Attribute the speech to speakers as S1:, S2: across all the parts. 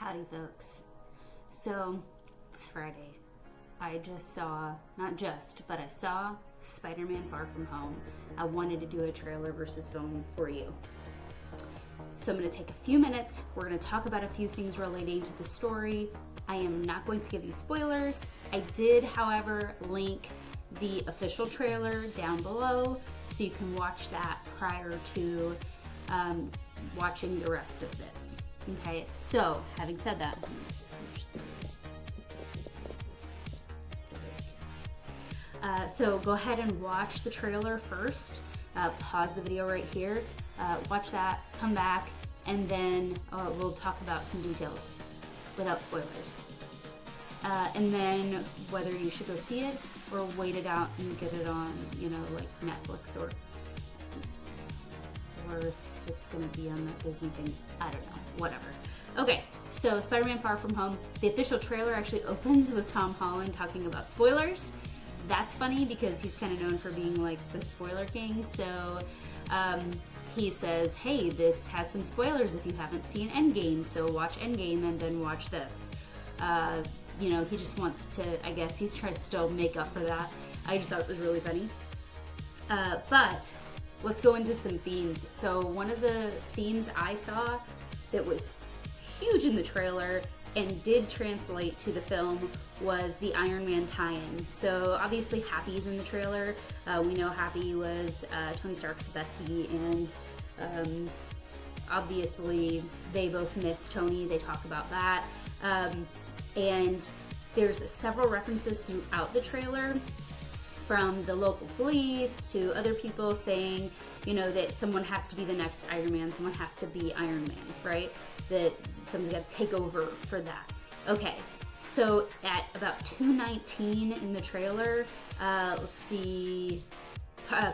S1: Howdy folks. So, it's Friday. I just saw, but I saw Spider-Man Far From Home. I wanted to do a trailer versus film for you. So I'm going to take a few minutes. We're going to talk about a few things relating to the story. I am not going to give you spoilers. I did, however, link the official trailer down below so you can watch that prior to watching the rest of this. Okay, so having said that, so go ahead and watch the trailer first. Pause the video right here. Watch that, come back, and then we'll talk about some details without spoilers. And then whether you should go see it or wait it out and get it on, like Netflix or if it's going to be on that Disney thing. I don't know. Whatever. Okay, so Spider-Man Far From Home. The official trailer actually opens with Tom Holland talking about spoilers. That's funny because he's kind of known for being like the spoiler king. So he says, hey, this has some spoilers if you haven't seen Endgame. So watch Endgame and then watch this. He just wants to, I guess he's trying to still make up for that. I just thought it was really funny. But let's go into some themes. So one of the themes I saw that was huge in the trailer and did translate to the film was the Iron Man tie-in. So obviously Happy's in the trailer. We know Happy was Tony Stark's bestie, and obviously they both miss Tony. They talk about that. And there's several references throughout the trailer from the local police to other people saying, that someone has to be the next Iron Man, someone has to be Iron Man, right? That someone's got to take over for that. Okay, so at about 2:19 in the trailer, let's see,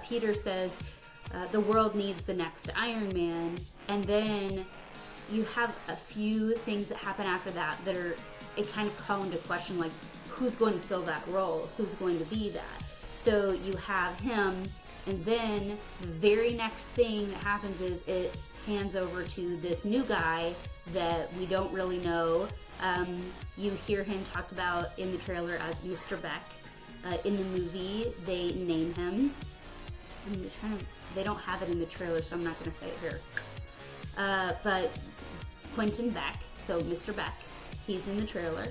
S1: Peter says, the world needs the next Iron Man, and then you have a few things that happen after that it kind of call into question, like, who's going to fill that role? Who's going to be that? So you have him, and then the very next thing that happens is it hands over to this new guy that we don't really know. You hear him talked about in the trailer as Mr. Beck. In the movie, they name him. They don't have it in the trailer, so I'm not going to say it here. But Quentin Beck, so Mr. Beck, he's in the trailer.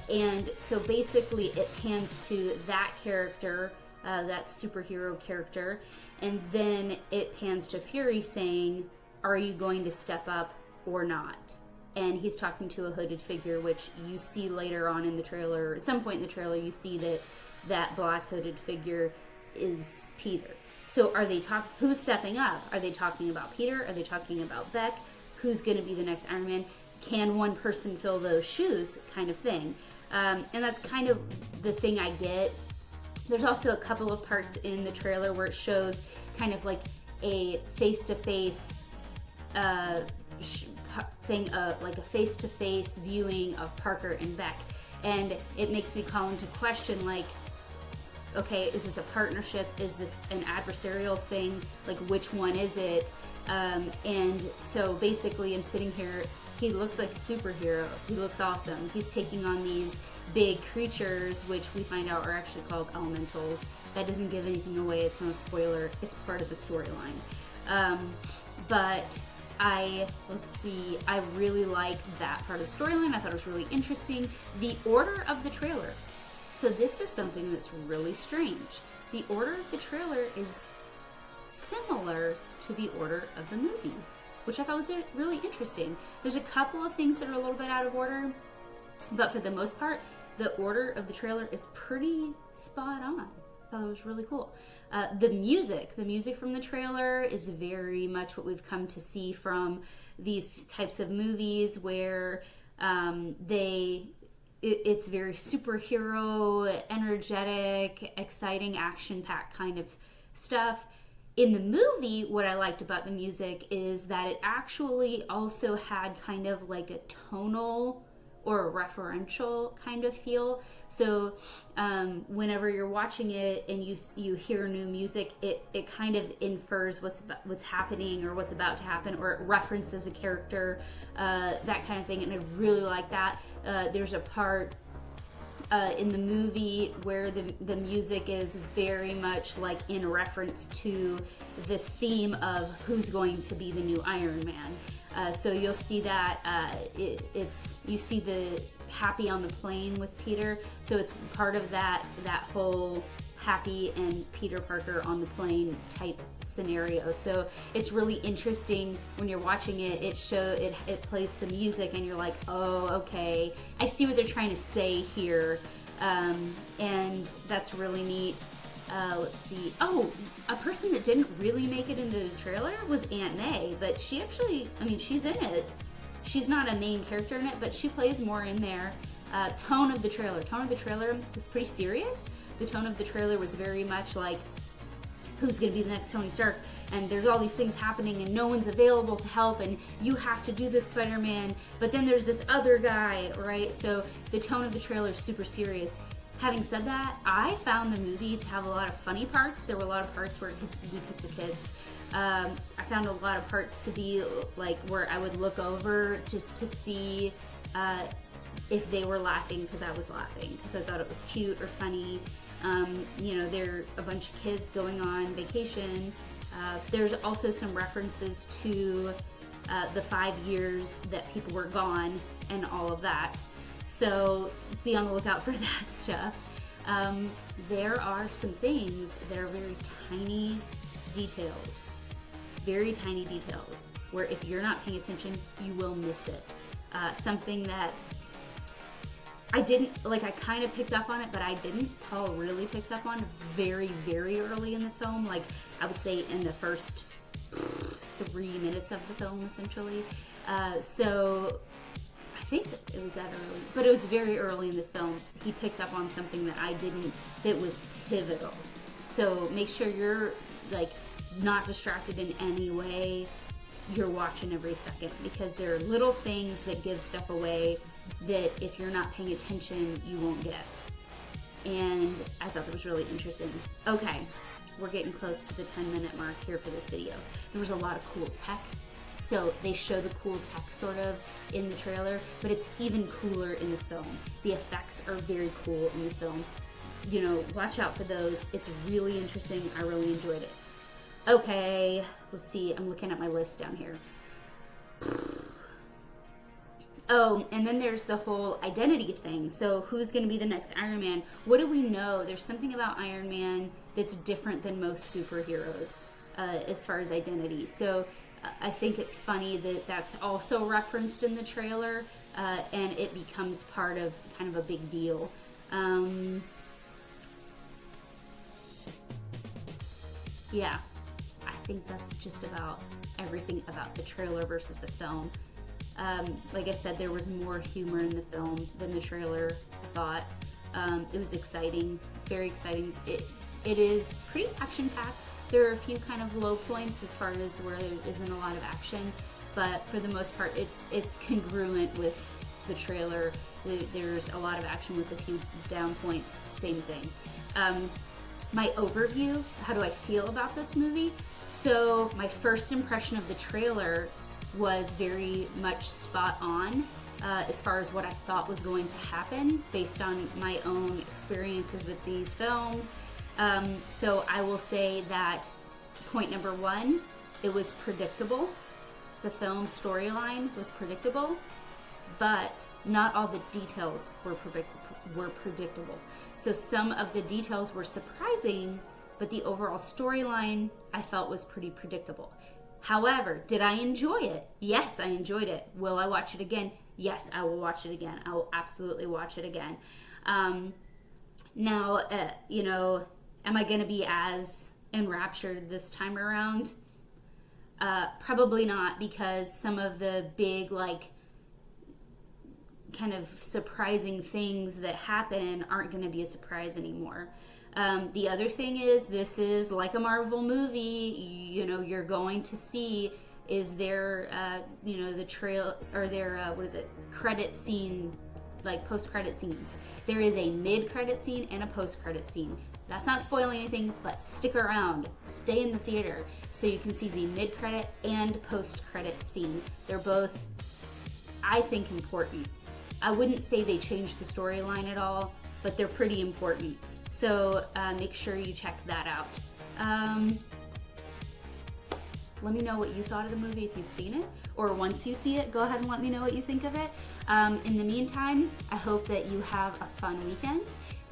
S1: And so basically it pans to that character, that superhero character, and then it pans to Fury saying, are you going to step up or not? And he's talking to a hooded figure, which you see later on in the trailer. At some point in the trailer, you see that black hooded figure is Peter. So who's stepping up? Are they talking about Peter? Are they talking about Beck? Who's going to be the next Iron Man? Can one person fill those shoes, kind of thing? And that's kind of the thing I get. There's also a couple of parts in the trailer where it shows kind of like a face-to-face thing, like a face-to-face viewing of Parker and Beck. And it makes me call into question, like, okay, is this a partnership? Is this an adversarial thing? Like, which one is it? And so basically I'm sitting here, he looks like a superhero. He looks awesome. He's taking on these big creatures, which we find out are actually called elementals. That doesn't give anything away. It's not a spoiler. It's part of the storyline. But I really like that part of the storyline. I thought it was really interesting. The order of the trailer. So this is something that's really strange. The order of the trailer is similar to the order of the movie, which I thought was really interesting. There's a couple of things that are a little bit out of order, but for the most part, the order of the trailer is pretty spot on. I thought it was really cool. The music from the trailer is very much what we've come to see from these types of movies where it's very superhero, energetic, exciting, action-packed kind of stuff. In the movie, what I liked about the music is that it actually also had kind of like a tonal or a referential kind of feel. So whenever you're watching it and you hear new music, it kind of infers what's happening or what's about to happen, or it references a character, that kind of thing. And I really like that. There's a part in the movie where the music is very much like in reference to the theme of who's going to be the new Iron Man. So you'll see that you see the Happy on the plane with Peter. So it's part of that whole Happy and Peter Parker on the plane type scenario. So it's really interesting when you're watching it. It plays some music and you're like, oh, okay, I see what they're trying to say here, and that's really neat. Let's see. Oh, a person that didn't really make it into the trailer was Aunt May, but she actually, she's in it. She's not a main character in it, but she plays more in there. Tone of the trailer was pretty serious. The tone of the trailer was very much like, who's going to be the next Tony Stark? And there's all these things happening and no one's available to help, and you have to do this, Spider-Man, but then there's this other guy, right? So the tone of the trailer is super serious. Having said that, I found the movie to have a lot of funny parts. There were a lot of parts where we took the kids. I found a lot of parts to be like where I would look over just to see if they were laughing because I was laughing, because I thought it was cute or funny. There are a bunch of kids going on vacation. There's also some references to the 5 years that people were gone and all of that. So be on the lookout for that stuff. There are some things that are very tiny details, where if you're not paying attention, you will miss it. Something that I didn't, like, I kind of picked up on it, but I didn't. Paul really picked up on very, very early in the film. Like, I would say in the first 3 minutes of the film, essentially. So I think it was that early, but it was very early in the films. He picked up on something that I didn't, that was pivotal. So make sure you're, like, not distracted in any way. You're watching every second, because there are little things that give stuff away that if you're not paying attention, you won't get. And I thought that was really interesting. Okay, we're getting close to the 10-minute mark here for this video. There was a lot of cool tech. So they show the cool tech sort of in the trailer, but it's even cooler in the film. The effects are very cool in the film. Watch out for those. It's really interesting. I really enjoyed it. Okay, let's see. I'm looking at my list down here. Oh, and then there's the whole identity thing. So who's going to be the next Iron Man? What do we know? There's something about Iron Man that's different than most superheroes as far as identity. So I think it's funny that that's also referenced in the trailer, and it becomes part of kind of a big deal. Yeah, I think that's just about everything about the trailer versus the film. Like I said, there was more humor in the film than the trailer, I thought. It was exciting, very exciting. It is pretty action-packed. There are a few kind of low points as far as where there isn't a lot of action, but for the most part, it's congruent with the trailer. There's a lot of action with a few down points, same thing. My overview, how do I feel about this movie? So my first impression of the trailer was very much spot on as far as what I thought was going to happen based on my own experiences with these films. So I will say that point number one, it was predictable. The film's storyline was predictable, but not all the details were predictable. So some of the details were surprising, but the overall storyline I felt was pretty predictable. However, did I enjoy it? Yes, I enjoyed it. Will I watch it again? Yes, I will watch it again. I will absolutely watch it again. Now, am I going to be as enraptured this time around? Probably not, because some of the big, kind of surprising things that happen aren't going to be a surprise anymore. The other thing is, this is like a Marvel movie. You're going to see, is there, the trail, or their, credit scene like post-credit scenes. There is a mid-credit scene and a post-credit scene. That's not spoiling anything, but stick around, stay in the theater so you can see the mid-credit and post-credit scene. They're both, I think, important. I wouldn't say they changed the storyline at all, but they're pretty important. So make sure you check that out. Let me know what you thought of the movie if you've seen it, or once you see it, go ahead and let me know what you think of it. In the meantime, I hope that you have a fun weekend,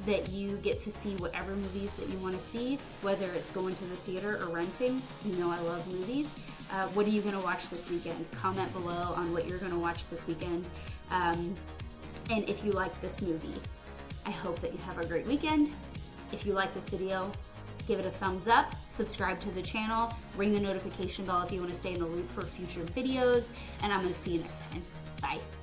S1: that you get to see whatever movies that you want to see, whether it's going to the theater or renting. You know I love movies. What are you going to watch this weekend? Comment below on what you're going to watch this weekend. And if you like this movie, I hope that you have a great weekend. If you like this video, give it a thumbs up, subscribe to the channel, ring the notification bell if you want to stay in the loop for future videos, and I'm going to see you next time. Bye.